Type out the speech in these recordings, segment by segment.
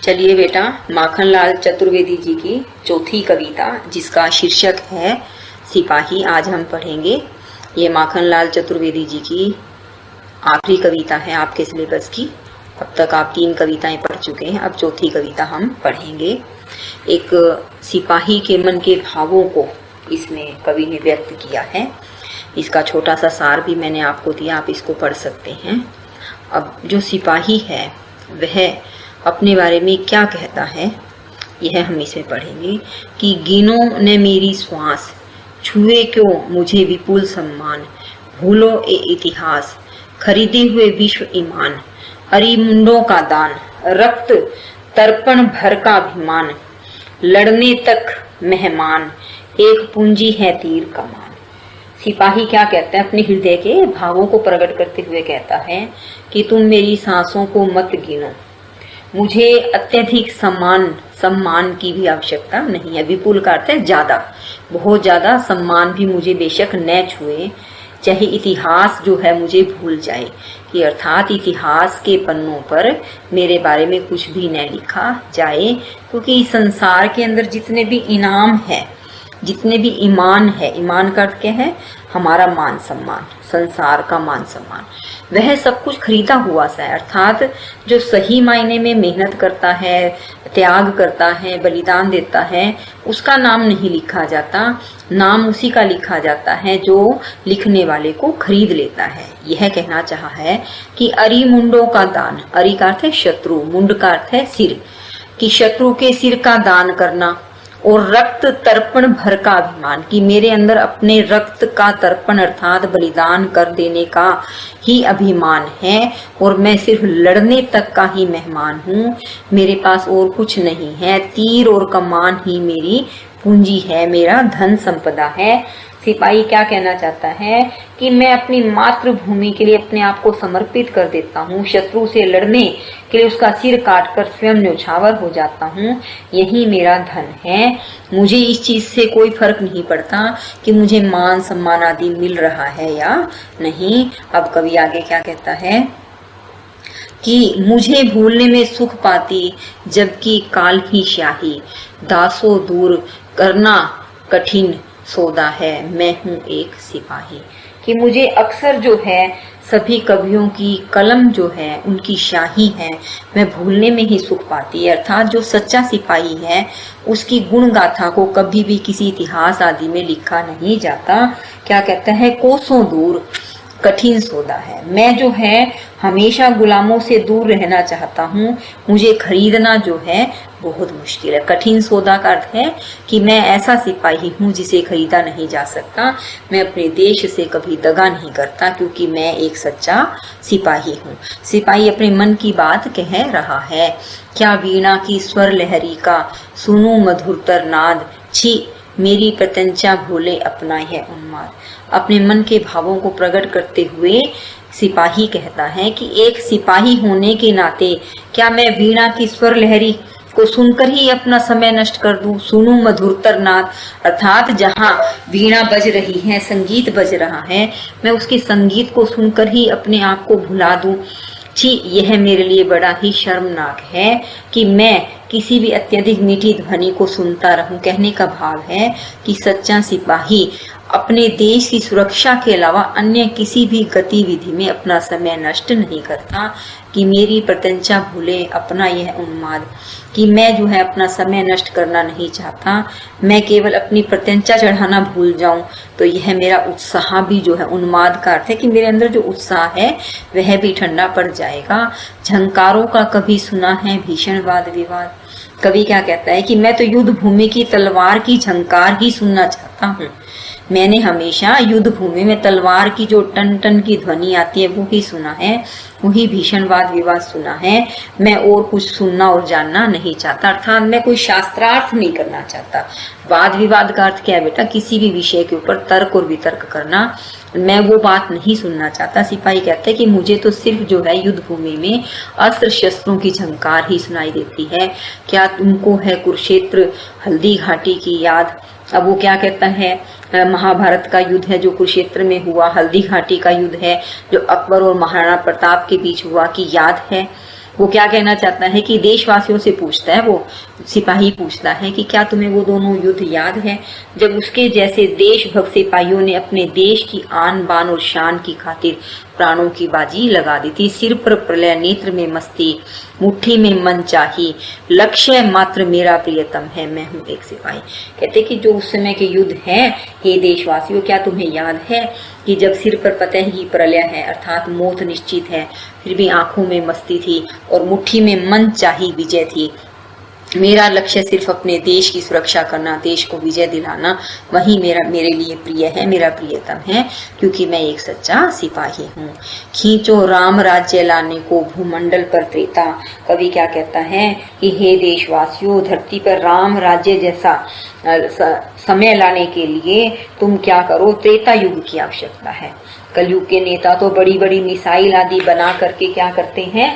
चलिए बेटा, माखनलाल चतुर्वेदी जी की चौथी कविता जिसका शीर्षक है सिपाही, आज हम पढ़ेंगे। ये माखनलाल चतुर्वेदी जी की आखिरी कविता है आपके सिलेबस की। अब तक आप 3 कविताएं पढ़ चुके हैं, अब चौथी कविता हम पढ़ेंगे। एक सिपाही के मन के भावों को इसमें कवि ने व्यक्त किया है। इसका छोटा सा सार भी मैंने आपको दिया, आप इसको पढ़ सकते हैं। अब जो सिपाही है वह अपने बारे में क्या कहता है, यह हम इसमें पढ़ेंगे कि गिनो ने मेरी श्वास, छुए क्यों मुझे विपुल सम्मान, भूलो ए इतिहास, खरीदे हुए विश्व ईमान, अरिमुंडों का दान, रक्त तर्पण भर का अभिमान, लड़ने तक मेहमान, एक पूंजी है तीर कमान। सिपाही क्या कहता है, अपने हृदय के भावों को प्रकट करते हुए कहता है कि तुम मेरी सांसों को मत गिनो, मुझे अत्यधिक सम्मान की भी आवश्यकता नहीं है। विपुल का अर्थ है ज्यादा, बहुत ज्यादा सम्मान भी मुझे बेशक न छुए, चाहे इतिहास जो है मुझे भूल जाए, कि अर्थात इतिहास के पन्नों पर मेरे बारे में कुछ भी न लिखा जाए, क्योंकि इस संसार के अंदर जितने भी इनाम है, जितने भी ईमान है, ईमान का अर्थ क्या है, हमारा मान सम्मान, संसार का मान सम्मान, वह सब कुछ खरीदा हुआ सा है। अर्थात जो सही मायने में मेहनत करता है, त्याग करता है, बलिदान देता है, उसका नाम नहीं लिखा जाता, नाम उसी का लिखा जाता है जो लिखने वाले को खरीद लेता है। यह कहना चाहा है कि अरि मुंडों का दान, अरि का अर्थ है शत्रु, मुंड का अर्थ है सिर, कि शत्रु के सिर का दान करना, और रक्त तर्पण भर का अभिमान, कि मेरे अंदर अपने रक्त का तर्पण अर्थात बलिदान कर देने का ही अभिमान है, और मैं सिर्फ लड़ने तक का ही मेहमान हूँ, मेरे पास और कुछ नहीं है, तीर और कमान ही मेरी पूंजी है, मेरा धन संपदा है। सिपाही क्या कहना चाहता है कि मैं अपनी मातृभूमि के लिए अपने आप को समर्पित कर देता हूँ, शत्रु से लड़ने के लिए उसका सिर काटकर स्वयं न्यौछावर हो जाता हूँ, यही मेरा धन है। मुझे इस चीज से कोई फर्क नहीं पड़ता कि मुझे मान सम्मान आदि मिल रहा है या नहीं। अब कवि आगे क्या कहता है कि मुझे भूलने में सुख पाती जबकि काल ही शाही, दासों दूर करना कठिन सौदा है, मैं हूँ एक सिपाही। कि मुझे अक्सर जो है सभी कवियों की कलम जो है उनकी शाही है, मैं भूलने में ही सुख पाती है। अर्थात जो सच्चा सिपाही है उसकी गुण गाथा को कभी भी किसी इतिहास आदि में लिखा नहीं जाता। क्या कहता है, कोसों दूर कठिन सौदा है, मैं जो है हमेशा गुलामों से दूर रहना चाहता हूँ, मुझे खरीदना जो है बहुत मुश्किल है। कठिन सौदा का अर्थ है कि मैं ऐसा सिपाही हूँ जिसे खरीदा नहीं जा सकता, मैं अपने देश से कभी दगा नहीं करता, क्योंकि मैं एक सच्चा सिपाही हूँ। सिपाही अपने मन की बात कह रहा है। क्या वीणा की स्वर लहरी का सुनूं मधुरतर नाद, छी मेरी प्रत्यंचा भूले अपना है उन्माद। अपने मन के भावों को प्रकट करते हुए सिपाही कहता है कि एक सिपाही होने के नाते क्या मैं वीणा की स्वर लहरी को सुनकर ही अपना समय नष्ट कर दूं, सुनूं मधुरतर नाद, अर्थात जहाँ वीणा बज रही है, संगीत बज रहा है, मैं उसके संगीत को सुनकर ही अपने आप को भुला दूं। जी, यह मेरे लिए बड़ा ही शर्मनाक है कि मैं किसी भी अत्यधिक मीठी ध्वनि को सुनता रहूं। कहने का भाव है कि सच्चा सिपाही अपने देश की सुरक्षा के अलावा अन्य किसी भी गतिविधि में अपना समय नष्ट नहीं करता। कि मेरी प्रत्यंचा भूले अपना यह उन्माद, कि मैं जो है अपना समय नष्ट करना नहीं चाहता, मैं केवल अपनी प्रत्यंचा चढ़ाना भूल जाऊं, तो यह मेरा उत्साह भी जो है, उन्माद का अर्थ है कि मेरे अंदर जो उत्साह है वह भी ठंडा पड़ जाएगा। झंकारों का कभी सुना है भीषण वाद विवाद। कवि क्या कहता है कि मैं तो युद्ध भूमि की तलवार की झंकार ही सुनना चाहता हूँ, मैंने हमेशा युद्ध भूमि में तलवार की जो टन टन की ध्वनि आती है वो ही सुना है, वही भीषण वाद विवाद सुना है, मैं और कुछ सुनना और जानना नहीं चाहता। अर्थात मैं कोई शास्त्रार्थ नहीं करना चाहता। वाद विवाद का अर्थ क्या है बेटा, किसी भी विषय के ऊपर तर्क और वितर्क करना, मैं वो बात नहीं सुनना चाहता। सिपाही कहते हैं कि मुझे तो सिर्फ जो है युद्ध भूमि में अस्त्र शस्त्रों की झंकार ही सुनाई देती है। क्या तुमको है कुरुक्षेत्र हल्दी घाटी की याद। अब वो क्या कहता है, महाभारत का युद्ध है जो कुरुक्षेत्र में हुआ, हल्दी घाटी का युद्ध है जो अकबर और महाराणा प्रताप के बीच हुआ, की याद है। वो क्या कहना चाहता है कि देशवासियों से पूछता है, वो सिपाही पूछता है कि क्या तुम्हें वो दोनों युद्ध याद है जब उसके जैसे देशभक्त सिपाहियों ने अपने देश की आन बान और शान की खातिर प्राणों की बाजी लगा दी थी। सिर पर प्रलय, नेत्र में मस्ती, मुट्ठी में मन चाही, लक्ष्य मात्र मेरा प्रियतम है, मैं हूँ एक सिपाही। कहते कि जो उस समय के युद्ध हैं, हे देशवासियों, क्या तुम्हें याद है कि जब सिर पर पतह की प्रलय है अर्थात मौत निश्चित है, फिर भी आंखों में मस्ती थी और मुट्ठी में मन चाही विजय थी। मेरा लक्ष्य सिर्फ अपने देश की सुरक्षा करना, देश को विजय दिलाना, वही मेरे लिए प्रिय है, मेरा प्रियतम है, क्योंकि मैं एक सच्चा सिपाही हूँ। खींचो राम राज्य लाने को भूमंडल पर त्रेता। कवि क्या कहता है कि हे देशवासियों, धरती पर राम राज्य जैसा समय लाने के लिए तुम क्या करो, त्रेता युग की आवश्यकता है। कलयुग के नेता तो बड़ी बड़ी मिसाइल आदि बना करके क्या करते हैं,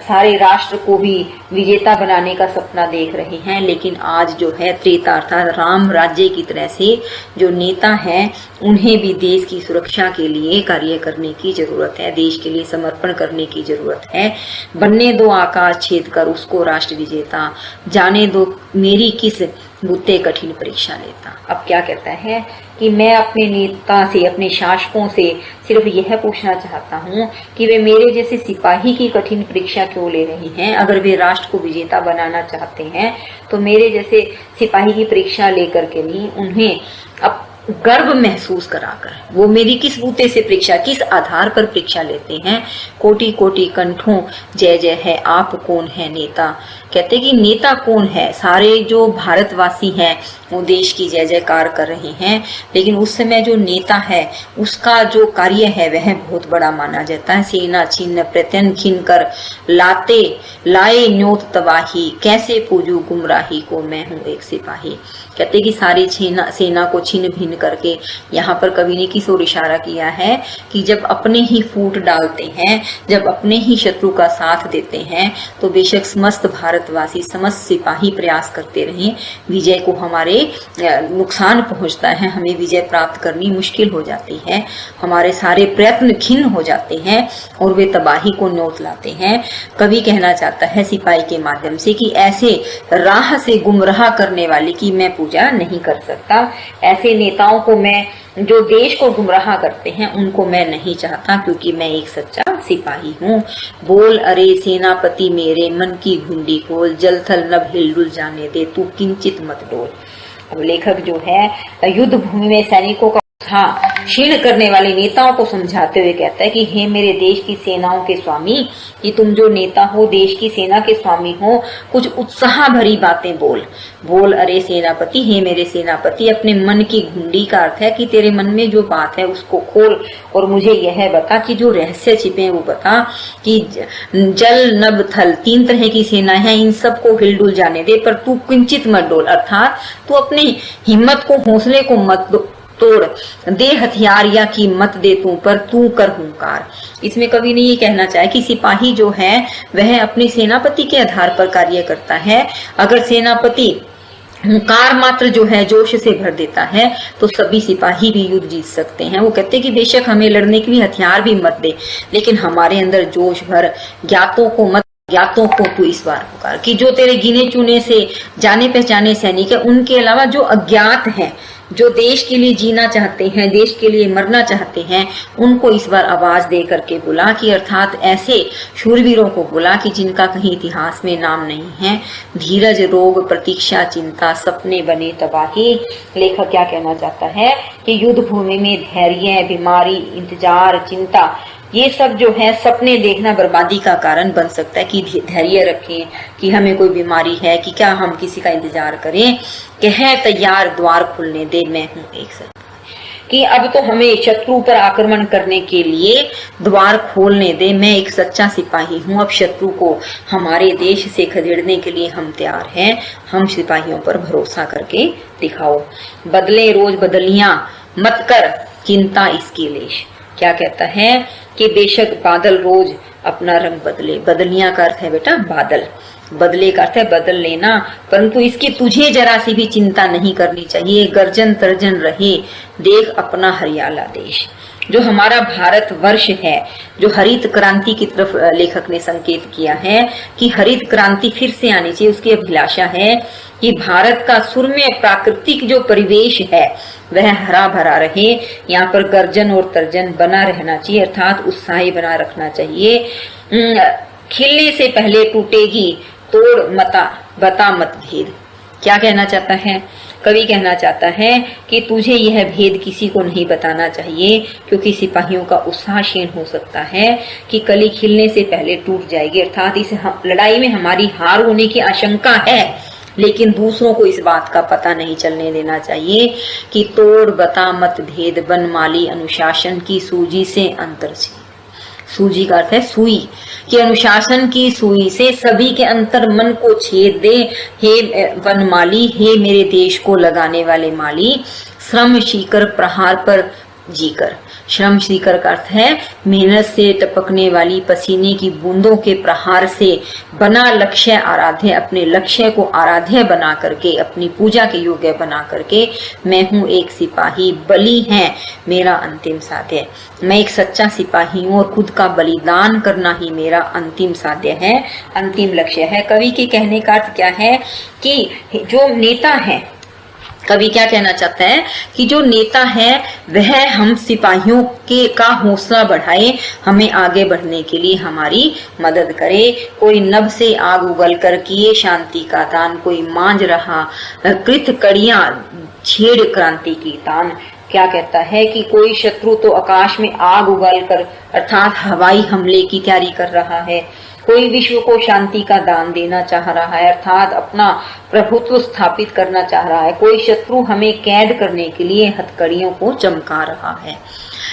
सारे राष्ट्र को भी विजेता बनाने का सपना देख रहे हैं। लेकिन आज जो है त्रेता अर्थात राम राज्य की तरह से जो नेता हैं, उन्हें भी देश की सुरक्षा के लिए कार्य करने की जरूरत है, देश के लिए समर्पण करने की जरूरत है। बनने दो आकाश छेद कर उसको राष्ट्र विजेता, जाने दो मेरी किस बुते कठिन परीक्षा लेता। अब क्या कहता है कि मैं अपने नेता से, अपने शासकों से सिर्फ यह पूछना चाहता हूँ कि वे मेरे जैसे सिपाही की कठिन परीक्षा क्यों ले रहे हैं। अगर वे राष्ट्र को विजेता बनाना चाहते हैं तो मेरे जैसे सिपाही की परीक्षा लेकर के नहीं, उन्हें अब गर्व महसूस कराकर वो मेरी किस बूते से परीक्षा, किस आधार पर परीक्षा लेते हैं। कोटि कोटि कंठों जय जय है, आप कौन है नेता। कहते कि नेता कौन है, सारे जो भारतवासी हैं वो देश की जय जयकार कर रहे हैं, लेकिन उस समय जो नेता है उसका जो कार्य है वह बहुत बड़ा माना जाता है। सेना छिन्न प्रत्यन खिन कर लाते लाए न्योत तबाही, कैसे पूजू गुमराही को, मैं हूँ एक सिपाही। कहते कि सारी सेना को छिन्न भिन्न करके, यहाँ पर कवि ने किस ओर इशारा किया है कि जब अपने ही फूट डालते हैं, जब अपने ही शत्रु का साथ देते हैं, तो बेशक समस्त भारतवासी, समस्त सिपाही प्रयास करते रहें, विजय को हमारे नुकसान पहुंचता है, हमें विजय प्राप्त करनी मुश्किल हो जाती है, हमारे सारे प्रयत्न खिन्न हो जाते हैं और वे तबाही को न्योत लाते हैं। कवि कहना चाहता है सिपाही के माध्यम से कि ऐसे राह से गुमराह करने वाले की मैं पूजा नहीं कर सकता, ऐसे नेताओं को मैं, जो देश को गुमराह करते हैं, उनको मैं नहीं चाहता, क्योंकि मैं एक सच्चा सिपाही हूँ। बोल अरे सेनापति मेरे, मन की घुंडी खोल, जल थल नभ हिलडुल जाने दे, तू किंचित मत डोल। अब लेखक जो है युद्ध भूमि में सैनिकों का क्षीण करने वाले नेताओं को समझाते हुए कहता है कि हे मेरे देश की सेनाओं के स्वामी, कि तुम जो नेता हो, देश की सेना के स्वामी हो, कुछ उत्साह भरी बातें बोल अरे सेनापति, हे मेरे सेनापति, अपने मन की घुंडी का अर्थ है कि तेरे मन में जो बात है उसको खोल और मुझे यह बता कि जो रहस्य छिपे हैं वो बता, कि जल नभ थल 3 तरह की सेना है, इन सबको हिलडुल जाने दे, पर तू किंचित मत डोल, अर्थात तू अपनी हिम्मत को, हौसले को मत तोड़ दे, हथियार या की मत दे तू, पर तू कर हुंकार। इसमें कवि ने ये कहना चाहा कि सिपाही जो है वह अपने सेनापति के आधार पर कार्य करता है। अगर सेनापति हुंकार मात्र जो है जोश से भर देता है तो सभी सिपाही भी युद्ध जीत सकते हैं। वो कहते कि बेशक हमें लड़ने के लिए हथियार भी मत दे, लेकिन हमारे अंदर जोश भर, ज्ञातों को तू इस बार पुकार, कि जो तेरे गिने चुने से जाने पहचाने सैनिक है, उनके अलावा जो अज्ञात हैं, जो देश के लिए जीना चाहते हैं, देश के लिए मरना चाहते हैं, उनको इस बार आवाज दे करके बुला, कि अर्थात ऐसे शूरवीरों को बुला कि जिनका कहीं इतिहास में नाम नहीं है। धीरज रोग प्रतीक्षा चिंता, सपने बने तबाही। लेखक क्या कहना चाहता है कि युद्ध भूमि में धैर्य, बीमारी, इंतजार, चिंता, ये सब जो है सपने देखना बर्बादी का कारण बन सकता है। कि धैर्य रखें कि हमें कोई बीमारी है, कि क्या हम किसी का इंतजार करें, कि है तैयार द्वार खुलने दे, मैं हूँ एक सच्चा, कि अब तो हमें शत्रु पर आक्रमण करने के लिए द्वार खोलने दे, मैं एक सच्चा सिपाही हूँ। अब शत्रु को हमारे देश से खदेड़ने के लिए हम तैयार हैं, हम सिपाहियों पर भरोसा करके दिखाओ। बदले रोज बदलियां मत कर, चिंता इसकी लेश। क्या कहता है कि बेशक बादल रोज अपना रंग बदले, बदलियां का अर्थ है बेटा बादल, बदले का अर्थ है बदल लेना, परंतु इसकी तुझे जरा सी भी चिंता नहीं करनी चाहिए। गर्जन तर्जन रहे देख अपना हरियाला देश। जो हमारा भारत वर्ष है, जो हरित क्रांति की तरफ लेखक ने संकेत किया है कि हरित क्रांति फिर से आनी चाहिए। उसकी अभिलाषा है कि भारत का सुरम्य प्राकृतिक जो परिवेश है वह हरा भरा रहे, यहाँ पर गर्जन और तर्जन बना रहना चाहिए, अर्थात उत्साही बना रखना चाहिए। खिलने से पहले टूटेगी तोड़ बता मत भेद। क्या कहना चाहता है कवि? कहना चाहता है कि तुझे यह भेद किसी को नहीं बताना चाहिए, क्योंकि सिपाहियों का उत्साह क्षीण हो सकता है कि कली खिलने से पहले टूट जाएगी, अर्थात इस लड़ाई में हमारी हार होने की आशंका है, लेकिन दूसरों को इस बात का पता नहीं चलने देना चाहिए कि तोड़ बता मत भेद बनमाली अनुशासन की सूजी से अंतर से। सूजी का अर्थ है सुई, कि अनुशासन की सुई से सभी के अंतर मन को छेद दे। हे वनमाली, हे मेरे देश को लगाने वाले माली, श्रम शीकर प्रहार पर जीकर। श्रम शीकर का अर्थ है मेहनत से टपकने वाली पसीने की बूंदों के प्रहार से बना लक्ष्य आराध्य, अपने लक्ष्य को आराध्य बना करके, अपनी पूजा के योग्य बना करके, मैं हूँ एक सिपाही, बलि है मेरा अंतिम साध्य। मैं एक सच्चा सिपाही हूँ और खुद का बलिदान करना ही मेरा अंतिम साध्य है, अंतिम लक्ष्य है। कवि के कहने का अर्थ क्या है कि जो नेता है, कवि क्या कहना चाहता है कि जो नेता है वह हम सिपाहियों के का हौसला बढ़ाए, हमें आगे बढ़ने के लिए हमारी मदद करे। कोई नभ से आग उगल कर किए शांति का दान, कोई मांझ रहा कृत कड़ियां छेड़ क्रांति की तान। क्या कहता है कि कोई शत्रु तो आकाश में आग उगल कर अर्थात हवाई हमले की तैयारी कर रहा है, कोई विश्व को शांति का दान देना चाह रहा है, अर्थात अपना प्रभुत्व स्थापित करना चाह रहा है। कोई शत्रु हमें कैद करने के लिए हथकड़ियों को चमका रहा है,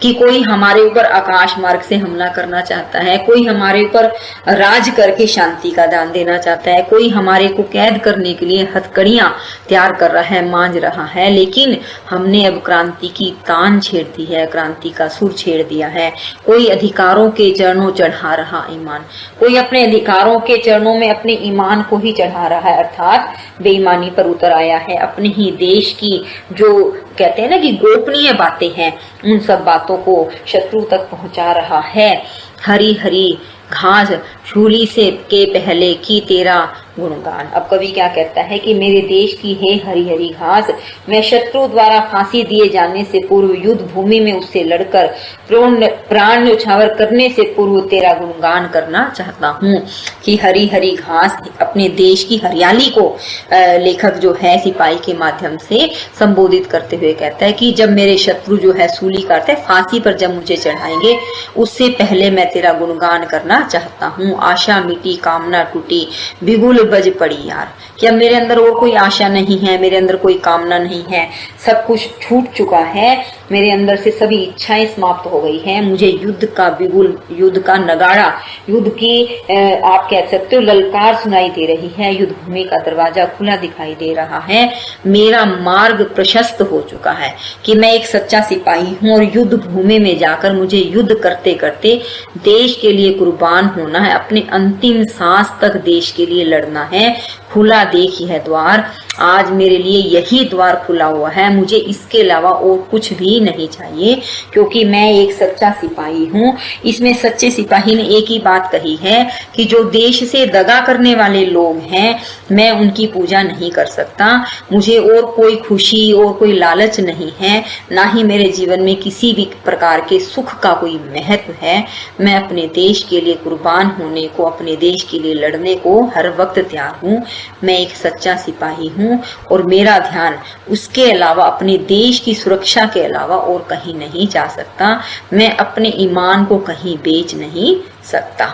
कि कोई हमारे ऊपर आकाश मार्ग से हमला करना चाहता है, कोई हमारे ऊपर राज करके शांति का दान देना चाहता है, कोई हमारे को कैद करने के लिए हथकड़ियां तैयार कर रहा है, मांझ रहा है। लेकिन हमने अब क्रांति की तान छेड़ दी है, क्रांति का सुर छेड़ दिया है। कोई अधिकारों के चरणों चढ़ा रहा ईमान, कोई अपने अधिकारों के चरणों में अपने ईमान को ही चढ़ा रहा है, अर्थात बेईमानी पर उतर आया है। अपने ही देश की जो कहते हैं ना कि गोपनीय बातें हैं, उन सब बातों को शत्रु तक पहुंचा रहा है। हरी हरी घास शूली से के पहले की तेरा गुणगान। अब कवि क्या कहता है कि मेरे देश की है हरी हरी घास, मैं शत्रु द्वारा फांसी दिए जाने से पूर्व युद्ध भूमि में उससे लड़कर प्राण न्यौछावर करने से पूर्व तेरा गुणगान करना चाहता हूँ। कि हरी हरी घास, अपने देश की हरियाली को लेखक जो है सिपाही के माध्यम से संबोधित करते हुए कहता है कि जब मेरे शत्रु जो है सूली करते हैं फांसी पर जब मुझे चढ़ाएंगे, उससे पहले मैं तेरा गुणगान करना चाहता हूँ। आशा मिटी कामना टूटी बिगुल बज पड़ी यार, कि अब मेरे अंदर और कोई आशा नहीं है, मेरे अंदर कोई कामना नहीं है, सब कुछ छूट चुका है, मेरे अंदर से सभी इच्छाएं समाप्त हो गई हैं। मुझे युद्ध का बिगुल, युद्ध का नगाड़ा, युद्ध की आप कह सकते हो ललकार सुनाई दे रही है, युद्ध भूमि का दरवाजा खुला दिखाई दे रहा है, मेरा मार्ग प्रशस्त हो चुका है कि मैं एक सच्चा सिपाही हूँ और युद्ध भूमि में जाकर मुझे युद्ध करते करते देश के लिए कुर्बान होना है, अपने अंतिम सांस तक देश के लिए लड़ना है। खुला देख यह द्वार, आज मेरे लिए यही द्वार खुला हुआ है, मुझे इसके अलावा और कुछ भी नहीं चाहिए, क्योंकि मैं एक सच्चा सिपाही हूँ। इसमें सच्चे सिपाही ने एक ही बात कही है कि जो देश से दगा करने वाले लोग हैं, मैं उनकी पूजा नहीं कर सकता, मुझे और कोई खुशी और कोई लालच नहीं है, ना ही मेरे जीवन में किसी भी प्रकार के सुख का कोई महत्व है। मैं अपने देश के लिए कुर्बान होने को, अपने देश के लिए लड़ने को हर वक्त तैयार हूँ। मैं एक सच्चा सिपाही हूँ और मेरा ध्यान उसके अलावा, अपने देश की सुरक्षा के अलावा और कहीं नहीं जा सकता। मैं अपने ईमान को कहीं बेच नहीं सकता।